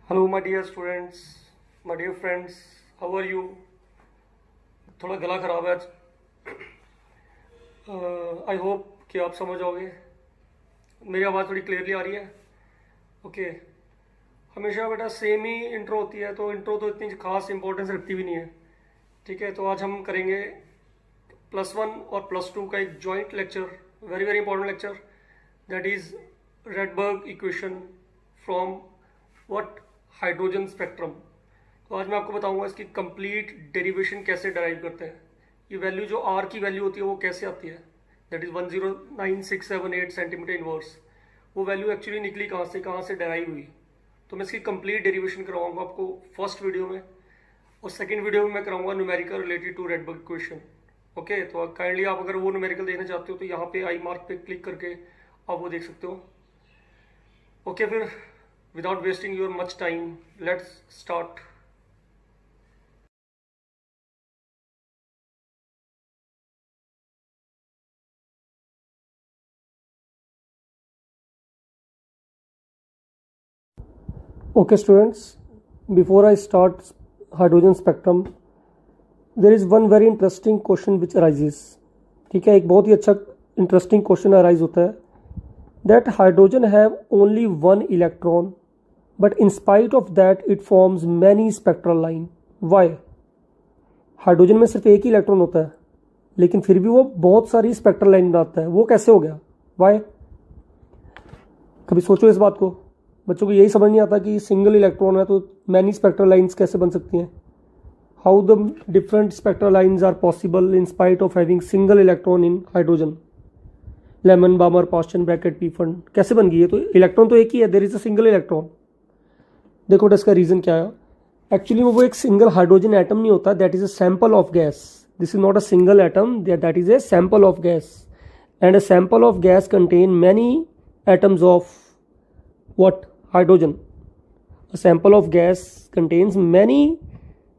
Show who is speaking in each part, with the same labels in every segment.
Speaker 1: Hello my dear students, my dear friends, how are you. थोड़ा गला खराब है आज। आई होप कि आप समझ आओगे। मेरी आवाज़ थोड़ी क्लियरली आ रही है। ओके। हमेशा बेटा सेम ही इंट्रो होती है, तो इंट्रो तो इतनी खास इंपॉर्टेंस रखती भी नहीं है। ठीक है, तो आज हम करेंगे +1 और +2 का एक joint lecture, very very important lecture, that is Rydberg equation from what hydrogen spectrum. तो आज मैं आपको बताऊंगा इसकी कंप्लीट डेरिवेशन कैसे डराइव करते हैं। ये वैल्यू जो आर की वैल्यू होती है वो कैसे आती है, दैट इज़ 109678 सेंटीमीटर इनवर्स। वो वैल्यू एक्चुअली निकली कहाँ से डराइव हुई। तो मैं इसकी कंप्लीट डेरिवेशन करवाऊंगा आपको फर्स्ट वीडियो में, और सेकंड वीडियो में मैं कराऊंगा numerical related to Rydberg equation. Okay, तो काइंडली आप अगर वो न्यूमेरिकल देखना चाहते हो तो यहाँ पे आई मार्क पे क्लिक करके आप वो देख सकते हो। ओके, फिर without wasting your much time, let's start. Okay students, before I start hydrogen spectrum, there is one very interesting question which arises. ठीक है, एक बहुत ही अच्छा इंटरेस्टिंग क्वेश्चन अराइज होता है, that hydrogen have only one electron but in spite of that it forms many spectral line. Why? Hydrogen में सिर्फ एक ही इलेक्ट्रॉन होता है लेकिन फिर भी वो बहुत सारी स्पेक्ट्रल लाइन बनाता है, वो कैसे हो गया? वाई? कभी सोचो इस बात को। बच्चों को यही समझ नहीं आता कि सिंगल इलेक्ट्रॉन है तो मैनी स्पेक्ट्रल लाइंस कैसे बन सकती हैं। How the different spectral lines are possible in spite of having single electron in hydrogen. Lyman Balmer Paschen Brackett Pfund कैसे बन गई है? तो इलेक्ट्रॉन तो एक ही है, there is a single electron. देखो इसका रीजन क्या है। एक्चुअली वो एक सिंगल हाइड्रोजन एटम नहीं होता, that is a sample of gas. This is not a single atom, that is a sample of gas, and a sample of gas contain many atoms of what? Hydrogen. A sample of gas contains many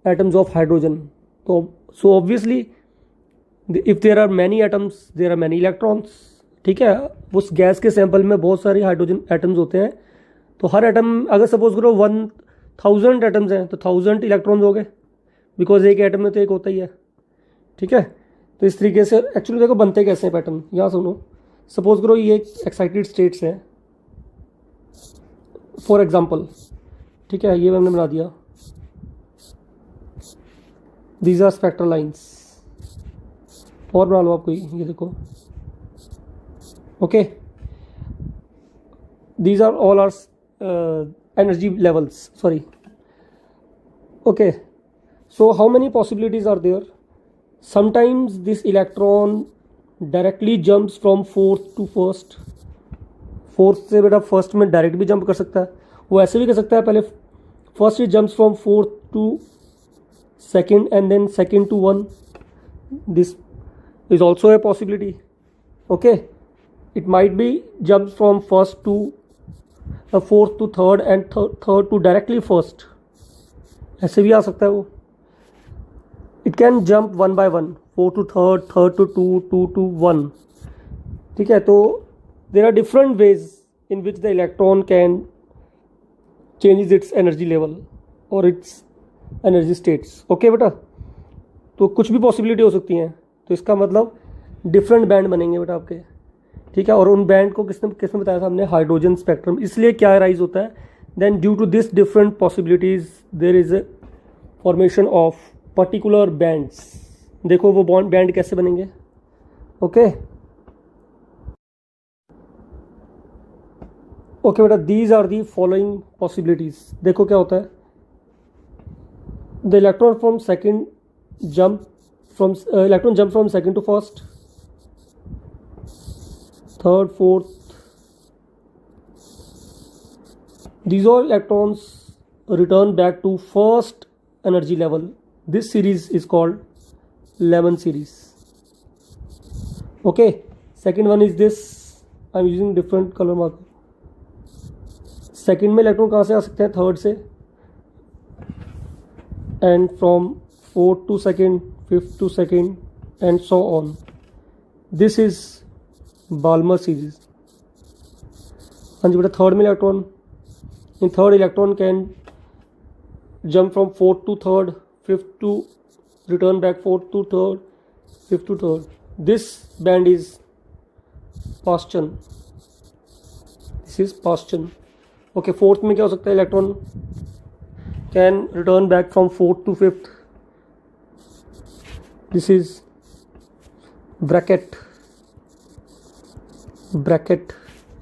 Speaker 1: atoms of hydrogen. So obviously if there are many atoms there are many electrons. ठीक है, उस gas के sample में बहुत सारी hydrogen atoms होते हैं, तो हर एटम अगर सपोज करो 1000 एटम्स हैं तो 1000 इलेक्ट्रॉन्स हो गए, बिकॉज एक एटम में तो एक होता ही है। ठीक है, तो इस तरीके से एक्चुअली देखो बनते कैसे हैं पैटर्न। यहाँ सुनो, सपोज करो ये एक्साइटेड स्टेट्स हैं फॉर एग्जांपल। ठीक है, ये हमने बना दिया, दीज आर स्पेक्ट्रल लाइंस। और बना लो आपको, ये देखो। Okay, these are all are energy levels, sorry. Okay, so how many possibilities are there? Sometimes this electron directly jumps from fourth to first. Fourth से बेटा फर्स्ट में डायरेक्ट भी jump कर सकता है, वो ऐसे भी कर सकता है, पहले first it jumps from fourth to second and then second to one. This is also a possibility. Okay, it might be jumps from first to fourth to third and third to directly first, ऐसे भी आ सकता है वो। it can jump one by one, fourth to third, third to two, two to one। ठीक है, तो there are different ways in which the electron can changes its energy level or its energy states। okay बेटा, तो कुछ भी possibility हो सकती हैं, तो इसका मतलब डिफरेंट बैंड बनेंगे बेटा आपके। ठीक है, और उन बैंड को किसने बताया था? हमने, हाइड्रोजन स्पेक्ट्रम। इसलिए क्या राइज होता है, then due to this different possibilities there is a formation of particular bands. देखो वो बैंड कैसे बनेंगे। ओके ओके बेटा, these are the following possibilities. देखो क्या होता है, the electron from second jump from second to first, third, fourth, these all electrons return back to first energy level. This series is called Lemon series. Okay, second one is this, I'm using different color marker. second में electron कहाँ से आ सकते हैं? Third से, and from fourth to second, fifth to second, and so on. This is Balmer series. हाँ जी बेटा, third में electron, in third electron can jump from fourth to third, fifth to return back, fourth to third, fifth to third. This band is Paschen. This is Paschen. Okay, fourth में क्या हो सकता है? Electron can return back from fourth to fifth. This is bracket,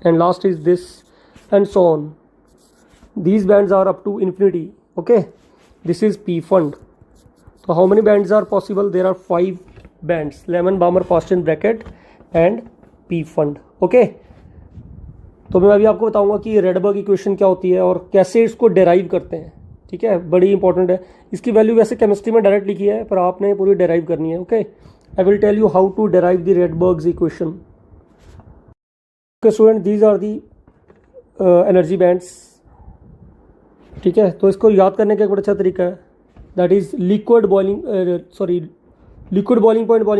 Speaker 1: and last is this, and so on. These bands are up to infinity. Okay, this is P fund. So how many bands are possible? There are 5 bands: Lemon, Balmer, Paschen, bracket and P fund. Okay, तो मैं अभी आपको बताऊंगा कि Rydberg equation क्या होती है और कैसे इसको डेराइव करते हैं. ठीक है, बड़ी इंपॉर्टेंट है. इसकी वैल्यू वैसे केमिस्ट्री में डायरेक्ट लिखी है, पर आपने पूरी डेराइव करनी है. Okay, I will tell you how to derive the Rydberg's equation. Okay student, these are the energy bands. ठीक है, तो इसको याद करने का एक बड़ा अच्छा तरीका है, that is liquid boiling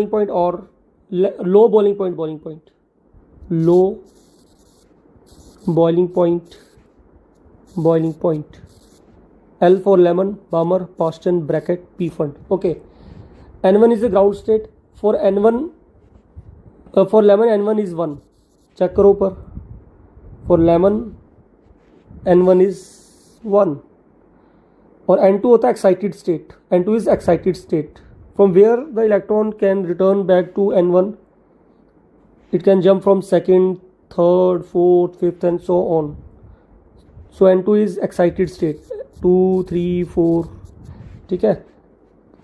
Speaker 1: point और low boiling point. L for lemon, Balmer, Paschen, bracket, P fund. Okay, N1 is the ground state. For lemon N1 is 1. Check करो ऊपर. For lemon N1 is 1 और N2 होता है excited state. N2 is excited state from where the electron can return back to N1. It can jump from second, third, fourth, fifth and so on. So N2 is excited state. 2, 3, 4. ठीक है,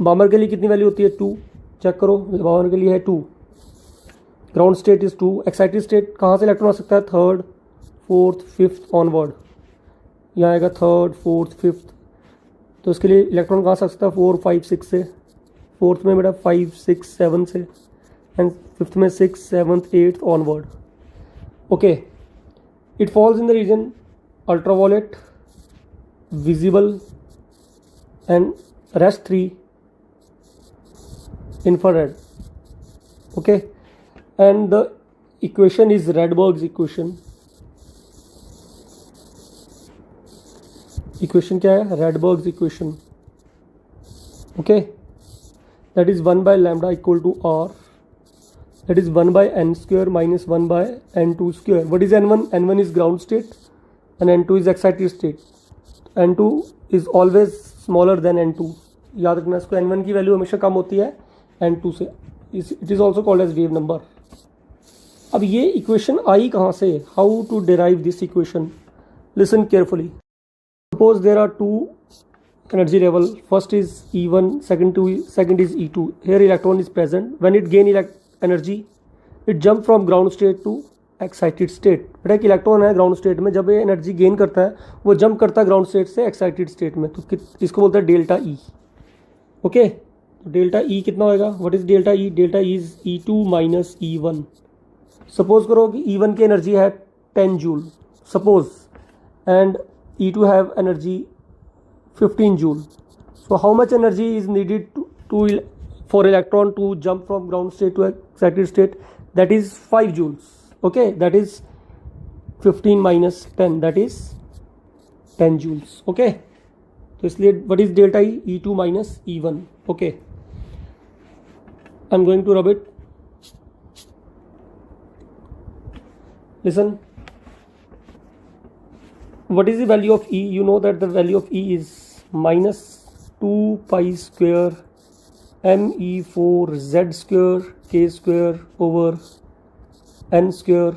Speaker 1: बामर के लिए कितनी value होती है? 2. Check करो, बामर के लिए है 2. Ground state is 2. Excited state कहाँ से इलेक्ट्रॉन आ सकता है? Third, fourth, fifth onward. यहाँ आएगा थर्ड, फोर्थ, फिफ्थ. तो इसके लिए इलेक्ट्रॉन कहाँ से आ सकता है? 4, 5, 6 से. फोर्थ में बेटा 5, 6, 7 से, एंड फिफ्थ में 6, 7, 8 onward. Okay, it falls in the region ultraviolet, visible and rest 3 infrared. Okay, and the equation is Rydberg's equation. Equation क्या है? Rydberg's equation. Okay, that is 1 by lambda equal to R. That is 1 by n square minus 1 by n2 square. What is n1? N1 is ground state and n2 is excited state. N2 is always smaller than N2. याद रखना इसको, N1 की value हमेशा कम होती है N2 से. It is also called as wave number. अब ये इक्वेशन आई कहाँ से? How to derive this equation? Listen carefully. Suppose there are 2 energy level. First is E1, second is E2. Here electron is present. When it gain energy, it jump from ground state to excited state. बेटा एक electron है ground state में, जब ये energy gain करता है वो jump करता है ग्राउंड स्टेट से एक्साइटेड स्टेट में, तो इसको बोलते हैं डेल्टा ई. ओके, तो डेल्टा ई कितना होएगा? What is delta E? Delta E is E2 minus E1. Suppose करो कि E1 की एनर्जी है 10 joule suppose, and E2 have energy 15 joule. So how much energy is needed to for electron to jump from ground state to excited state? That is 5 joules. Okay, that is 15 minus 10, that is 10 joules. Okay, तो इसलिए what is delta E? E2 minus E1. Okay, I'm going to rub it. Listen, what is the value of E? You know that the value of E is minus 2 pi square me4 z square k square over n square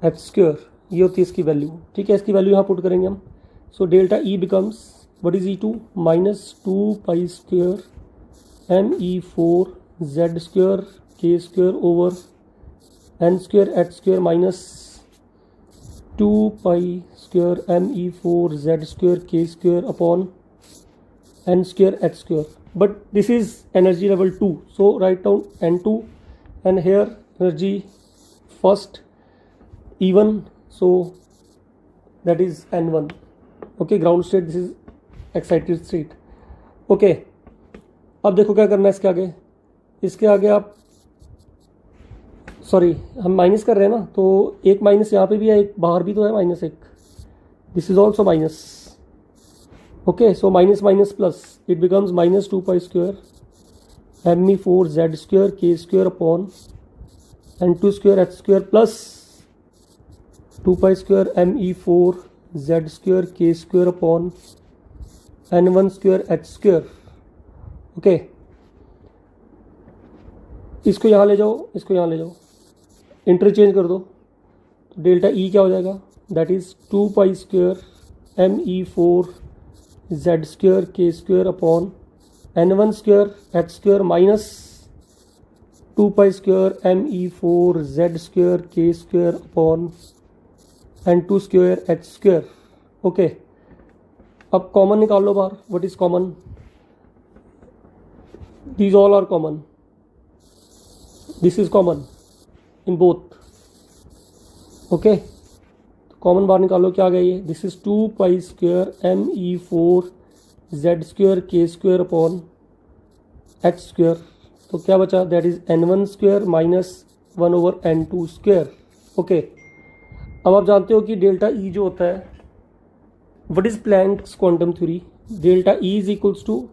Speaker 1: h square. ये होती है इसकी value. ठीक है, इसकी value यहाँ put करेंगे हम. So delta E becomes what is E2? Minus 2 pi square me4 z square k square over n square h square minus 2 pi square me4 z square k square upon n square h square. But this is energy level 2, so write down n2 and here energy first E1, so that is N1. Okay, ground state, this is excited state. Okay, अब देखो क्या करना है इसके आगे. इसके आगे आप सॉरी हम माइनस कर रहे हैं ना, तो एक माइनस यहाँ पे भी है, एक बाहर भी तो है माइनस एक. This is also minus. Okay, so minus minus plus, it becomes minus 2 pi square me4 z square k square upon n2 square h square plus 2 pi square me4 z square k square upon n1 square h square. Okay, इसको यहाँ ले जाओ, इसको यहाँ ले जाओ, interchange कर दो, तो डेल्टा ई क्या हो जाएगा, that is 2 pi square me4 z square k square upon n1 square h square minus 2 pi square me4 z square k square upon n2 square h square. Okay, अब कॉमन निकाल लो बाहर. What is common? These all are common. This is common in both. Okay, common बाहर निकालो, क्या आ गया ये? This is 2 pi square me4 z square k square upon h square. तो क्या बचा? That is n1 square minus 1 over n2 square. Okay, अब आप जानते हो कि डेल्टा ई जो होता है, what is Planck's quantum theory? Delta E is equals to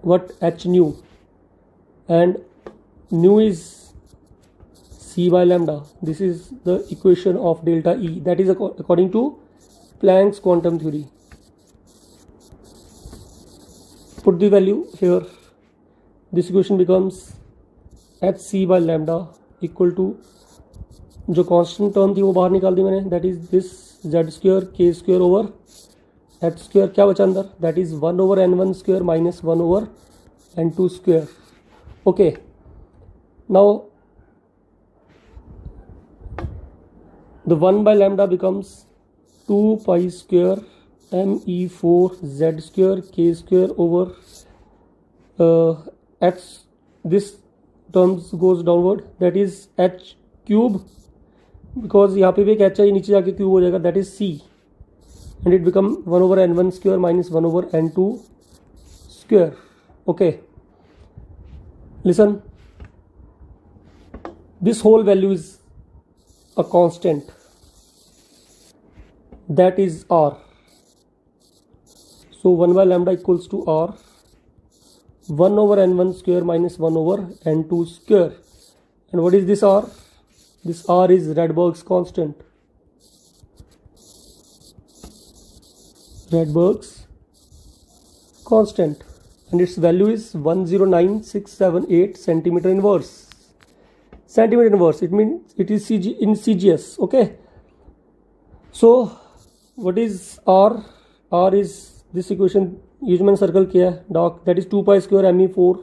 Speaker 1: what h nu, and nu is c by lambda. This is the equation of delta E, that is according to Planck's quantum theory. Put the value here. This equation becomes h c by lambda equal to, जो constant term थी वो बाहर निकाल दी मैंने, that is this z square k square over h square. क्या बचा अंदर? That is 1 over n1 square minus 1 over n2 square. Okay, now the 1 by lambda becomes 2 pi square me4 z square k square over h. This terms goes downward, that is h cube, because यहाँ पे भी एक h है, नीचे जाके cube हो जाएगा, that is c, and it become 1 over n1 square minus 1 over n2 square. Okay, listen, this whole value is a constant, that is r. So 1 by lambda equals to r, 1 over n1 square minus 1 over n2 square. And what is this r? This r is Rydberg's constant. Rydberg's constant, and its value is 109678 centimeter inverse. Centimeter inverse, it means it is in CGS. Okay, so what is r? R is this equation, यूज मैंने circle किया है डॉक, that is 2 pi square me4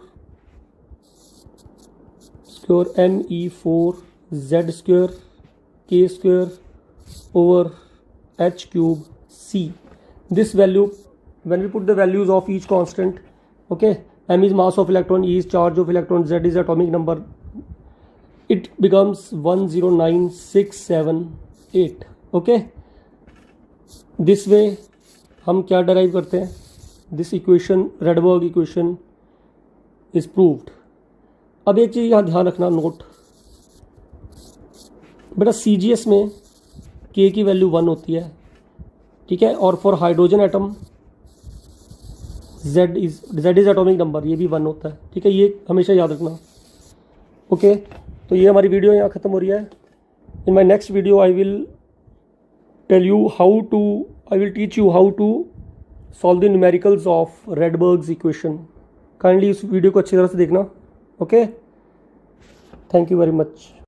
Speaker 1: square me4 z square k square over h cube c. This value, when we put the values of each constant, okay, m is mass of electron, e is charge of electron, z is atomic number, it becomes 109678. Okay, this way हम क्या derive करते हैं? This equation, Rydberg equation is proved. अब एक चीज़ यहाँ ध्यान रखना, note बेटा, CGS में k की वैल्यू 1 होती है, ठीक है, और for hydrogen atom z is atomic number, ये भी 1 होता है, ठीक है, ये हमेशा याद रखना. ओके, तो ये हमारी वीडियो यहाँ ख़त्म हो रही है. In my next video I will teach you how to solve the numericals of Rydberg's equation. Kindly इस वीडियो को अच्छी तरह से देखना. Okay, thank you very much.